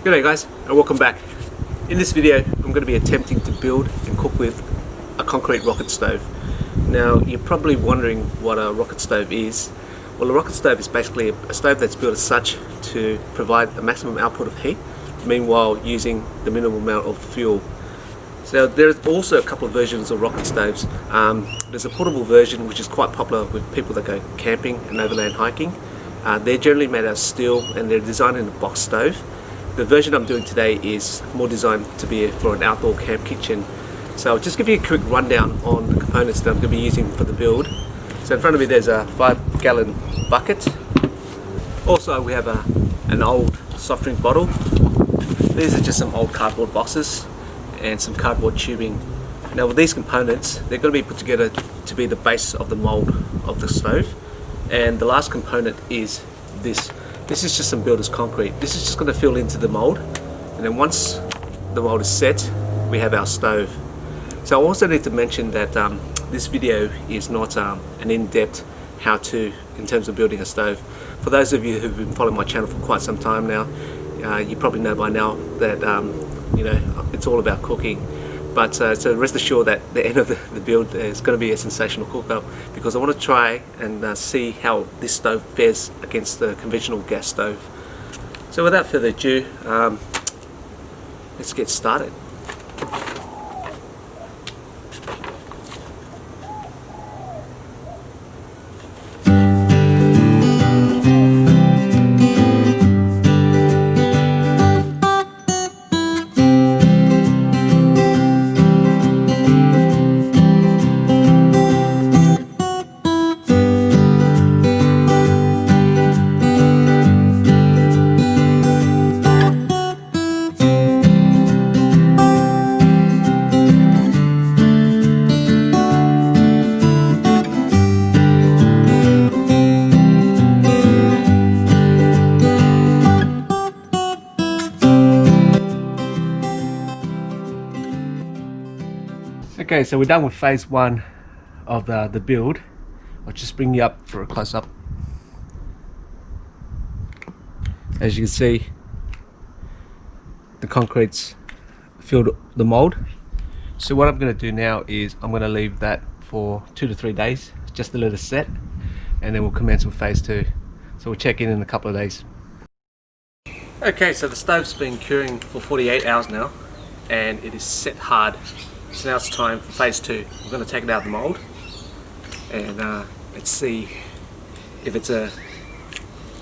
G'day guys, and welcome back. In this video I'm going to be attempting to build and cook with a concrete rocket stove. Now you're probably wondering what a rocket stove is. Well, a rocket stove is basically a stove that's built as such to provide a maximum output of heat, meanwhile using the minimal amount of fuel. So there's also a couple of versions of rocket stoves. There's a portable version which is quite popular with people that go camping and overland hiking. They're generally made out of steel and they're designed in a box stove. The version I'm doing today is more designed to be for an outdoor camp kitchen. So I'll just give you a quick rundown on the components that I'm going to be using for the build. So in front of me there's a 5-gallon bucket. Also we have an old soft drink bottle. These are just some old cardboard boxes and some cardboard tubing. Now with these components, they're going to be put together to be the base of the mold of the stove. And the last component is this. This is just some builder's concrete. This is just going to fill into the mold, and then once the mold is set, we have our stove. So I also need to mention that this video is not an in-depth how-to in terms of building a stove. For those of you who've been following my channel for quite some time now, you probably know by now that you know, it's all about cooking. But so rest assured that the end of the build is going to be a sensational cook-up, because I want to try and see how this stove fares against the conventional gas stove. So without further ado, let's get started. Okay, so we're done with phase one of the build. I'll just bring you up for a close-up. As you can see, the concrete's filled the mold. So what I'm going to do now is I'm going to leave that for 2 to 3 days just to let it set, and then we'll commence with phase two. So we'll check in a couple of days. Okay, so the stove's been curing for 48 hours now, and it is set hard. So now it's time for phase two. We're going to take it out of the mold and let's see if it's a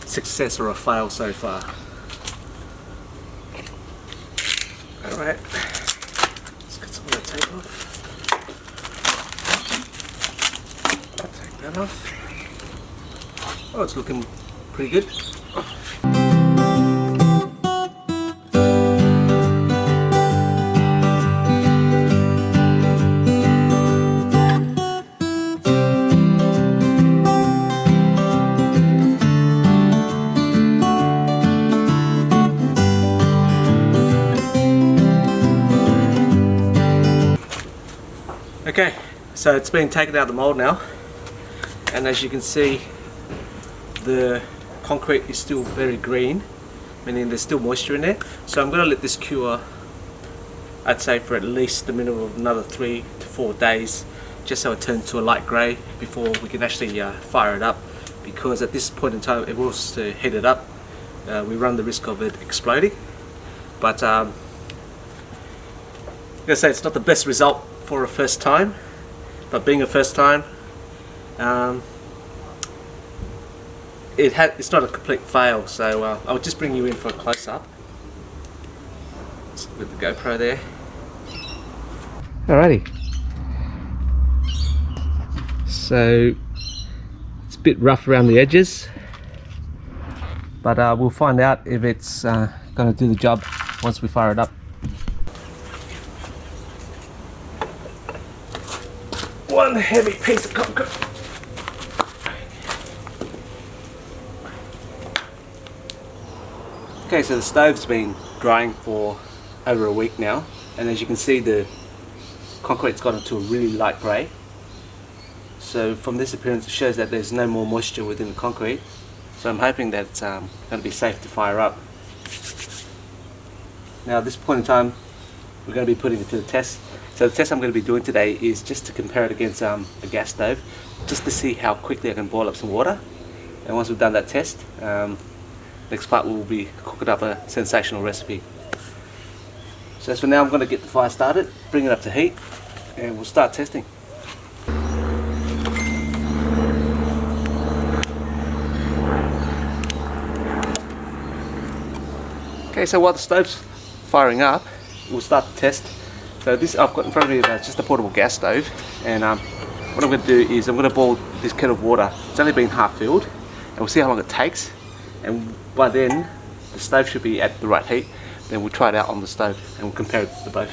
success or a fail so far. Alright, let's get some of the tape off. I'll take that off. Oh, it's looking pretty good. Okay, so it's been taken out of the mold now, and as you can see, the concrete is still very green, meaning there's still moisture in there. So I'm going to let this cure, I'd say for at least a minimum of another 3 to 4 days, just so it turns to a light grey before we can actually fire it up, because at this point in time, if we was to heat it up, we run the risk of it exploding. But I'm going to say it's not the best result for a first time, but being a first time, it's not a complete fail. So I'll just bring you in for a close-up with the GoPro there. Alrighty, so it's a bit rough around the edges, but we'll find out if it's going to do the job once we fire it up. One heavy piece of concrete. Okay, so the stove's been drying for over a week now, and as you can see, the concrete's got into a really light grey. So from this appearance, it shows that there's no more moisture within the concrete. So I'm hoping that it's going to be safe to fire up. Now at this point in time, we're going to be putting it to the test. So the test I'm going to be doing today is just to compare it against a gas stove, just to see how quickly I can boil up some water. And once we've done that test, next part we'll be cooking up a sensational recipe. So as for now, I'm going to get the fire started, bring it up to heat, and we'll start testing. Okay, so while the stove's firing up, we'll start the test. So this I've got in front of me is just a portable gas stove, and what I'm going to do is I'm going to boil this kettle of water. It's only been half filled, and we'll see how long it takes. And by then, the stove should be at the right heat. Then we'll try it out on the stove, and we'll compare it to both.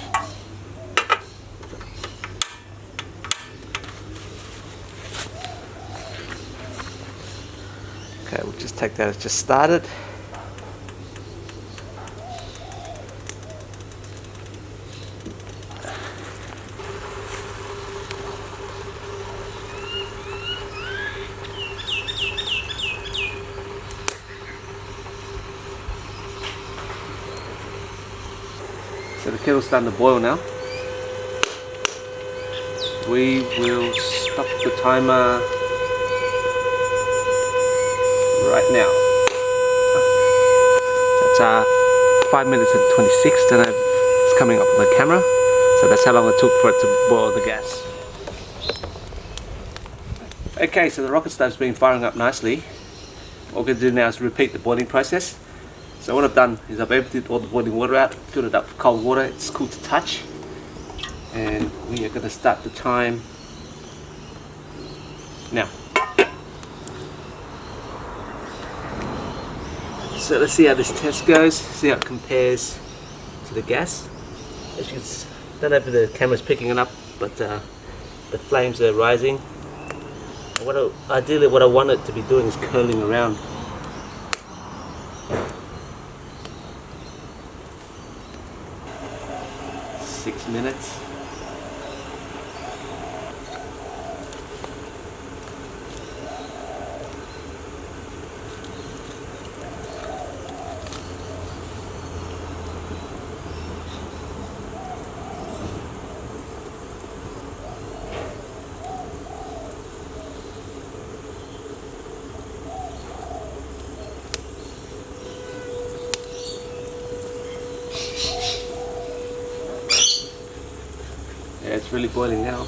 Okay, we'll just take that as just started. So the kettle's starting to boil now. We will stop the timer right now. That's 5 minutes and 26. Don't know if it's coming up on the camera. So that's how long it took for it to boil the gas. Okay, so the rocket stove's been firing up nicely. What we're going to do now is repeat the boiling process. So what I've done is I've emptied all the boiling water out, filled it up with cold water. It's cool to touch, and we are going to start the time now. So let's see how this test goes, see how it compares to the gas. As you can see, I don't know if the camera's picking it up, but the flames are rising. And ideally what I want it to be doing is curling around. Six minutes. Yeah, it's really boiling now.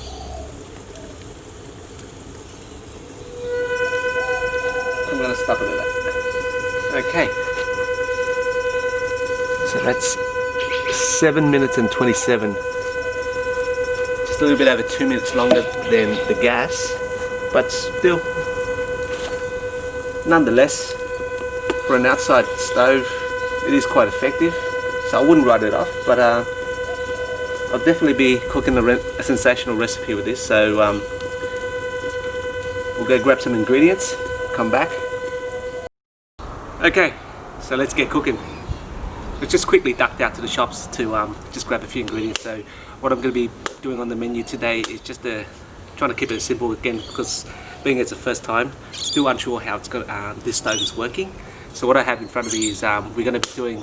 I'm going to stop it at that. Okay. So that's 7 minutes and 27. Just a little bit over 2 minutes longer than the gas, but still, nonetheless, for an outside stove, it is quite effective. So I wouldn't write it off, but I'll definitely be cooking a sensational recipe with this. So we'll go grab some ingredients, come back. Okay, so let's get cooking. Let's just quickly ducked out to the shops to just grab a few ingredients. So what I'm going to be doing on the menu today is just trying to keep it simple again, because being it's the first time, still unsure how this stove is working. So what I have in front of me is we're going to be doing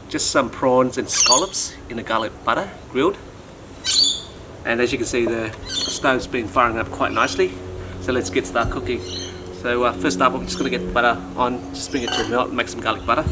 just some prawns and scallops in a garlic butter, grilled. And as you can see, the stove's been firing up quite nicely. So let's get started cooking. So first up, I'm just going to get the butter on, just bring it to a melt and make some garlic butter.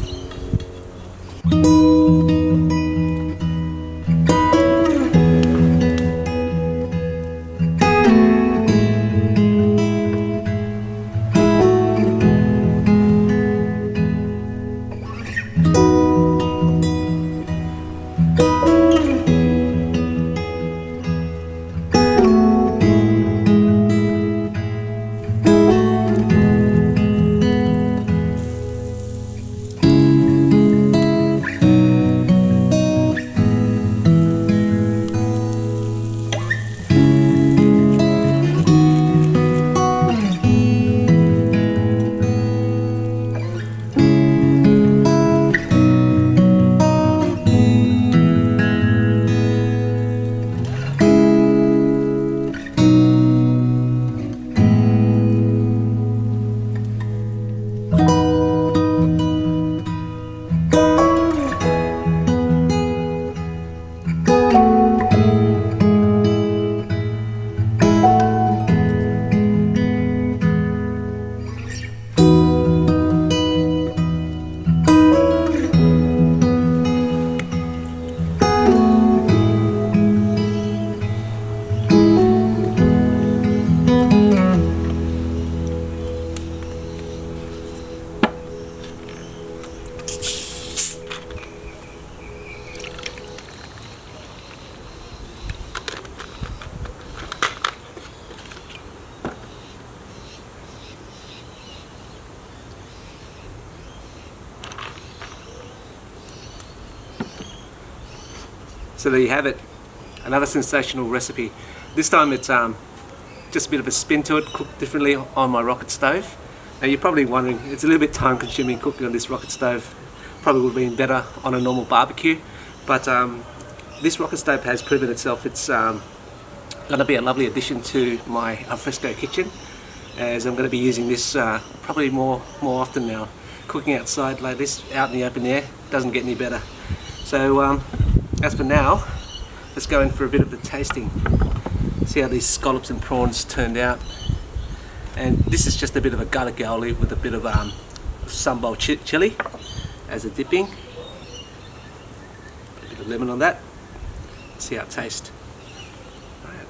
So there you have it, another sensational recipe. This time it's just a bit of a spin to it, cooked differently on my rocket stove. Now you're probably wondering, it's a little bit time consuming cooking on this rocket stove. Probably would have been better on a normal barbecue, but this rocket stove has proven itself. It's going to be a lovely addition to my alfresco kitchen, as I'm going to be using this probably more often now. Cooking outside like this, out in the open air, doesn't get any better. So as for now, let's go in for a bit of the tasting. See how these scallops and prawns turned out. And this is just a bit of a gullah gully with a bit of sambal chili as a dipping. A bit of lemon on that. Let's see how it tastes. Right.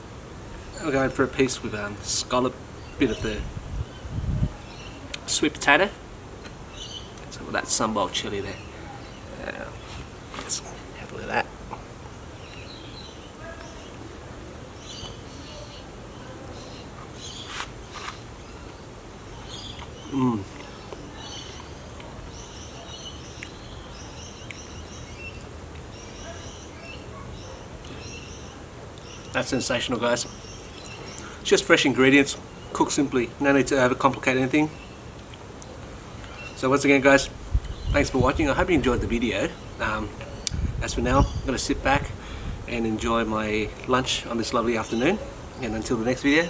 We're going for a piece with scallop, bit of the sweet potato, some of that sambal chili there. Let's have a look at that. That's sensational, guys. Just fresh ingredients, cooked simply, no need to overcomplicate anything. So once again, guys, thanks for watching. I hope you enjoyed the video. As for now, I'm going to sit back and enjoy my lunch on this lovely afternoon, and until the next video,